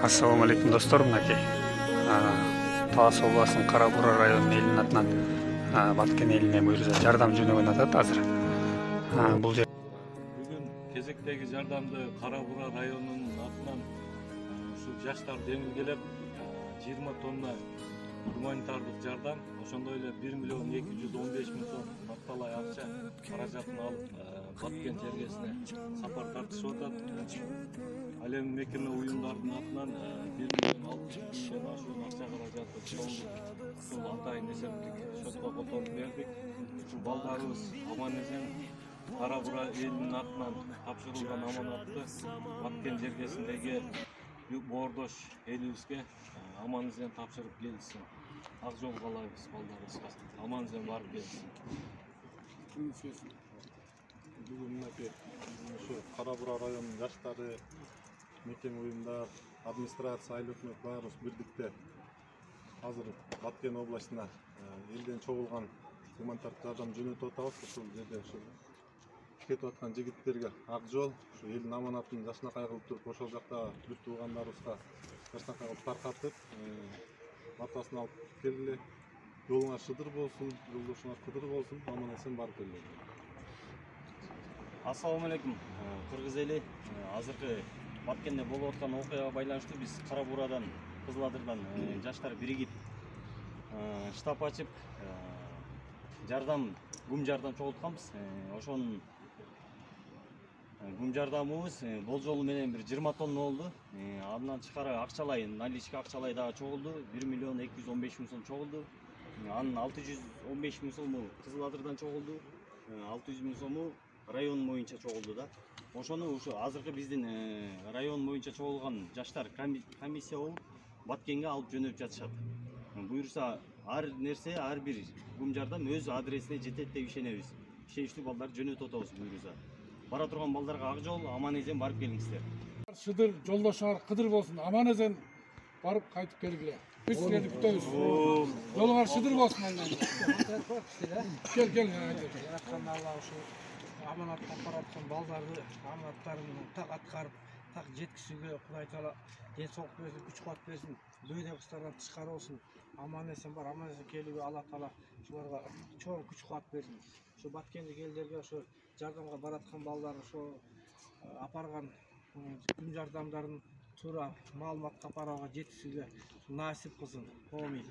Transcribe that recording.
Assalamu alaikum достор, мынакей Талас областынын Кара Бура районунун элинин атынан Баткен элине буюрса жардам жөнөгөн атат азыр. Бул жер Бүгүн кезектеги жардамды Кара Бура районунун атынан ушу жаштар демилгелеп 20 тонна гуманитардык жардам, ошондой эле 1.215.000 сом батталай акча каражатын алып Баткен жергесине сапар тартышып атат. Ал эми мекеме уюмдардын атынан 1.600.000 ашуун акча каражаты чогулду. Ушул атайын эсептик шотко которуп бердик. Ушул балдарыбыз аман эсен Кара Бура элинин атынан тапшырылган аманатты Баткен жергесиндеги боордош элибизге аман эсен тапшырып келишsin. Ак жол каалайбыз балдарыбызга. Аман эсен барып келишsin. Бүгүн мынакей ушу Кара Бура районунун жаштары, мекеме уюмдар, администрация, айыл өкмөт баарыбыз бирдикте азыр Баткен областына элден чогулган гуманитардык жардам жөнөтүп атабыз. Ушул жерде кетип аткан жигиттерге ак жол, ушу элдин аманатын жакшынакай кылып туруп, ошол жакта бүт туугандарыбызга жакшынакай кылып таркатып, матасын алып келгиле. Жолуңар шыдыр болсун, жолдошуңар кыдыр болсун, аман эсен барып келгиле. Assalamu alaikum. Кыргыз эли азыркы Баткенде болуп аткан окуяга байланыштуу биз Кара Бурадан, Кызыл Адырдан жаштар биригип штаб ачып гум жардам чогултканбыз. Ошонун гум жардамыбыз болжолу менен бир 20 тонна болду. Андан тышкары акчалай, наличка акчалай дагы чогулду. 1.215.000 сом чогулду. Анын 615.000 сому Кызыл Адырдан чогулду. 600.000 сому район боюнча чогулду да. Ошону ушу азыркы биздин район боюнча чогулган жаштар комиссия болуп Баткенге алып жөнөп жатышат. Буюрса ар нерсе, ар бир гум жардам өз адресине жетет деп ишенебиз. Ишеничтүү балдар жөнөтүп атабыз буюрса. Бара турган балдарга ак жол, аман эсен барып келиңиздер. Шыдыр, жолдошуңар кыдыр болсун, аман эсен барып кайтып келгиле. Биз силерди күтөбүз. Жолуңар шыдыр болсун андан. Кел. Яраткан Алла ушу аманатты апараткан балдарды аманаттарын так аткарып, так жеткизүүгө Кудай Таала ден соолук берсин, күч кубат берсин, дүйнө кыстардан тышкары болсун. Аман эсен бар, аман эсен келүүгө Алла Таала шуларга чоң күч кубат берсин. Ушу Баткендик элдерге ошо жардамга бараткан балдар ошо апарган күн жардамдарын туура маалыматка апарууга жеткизүүгө насип кылсын. Амин.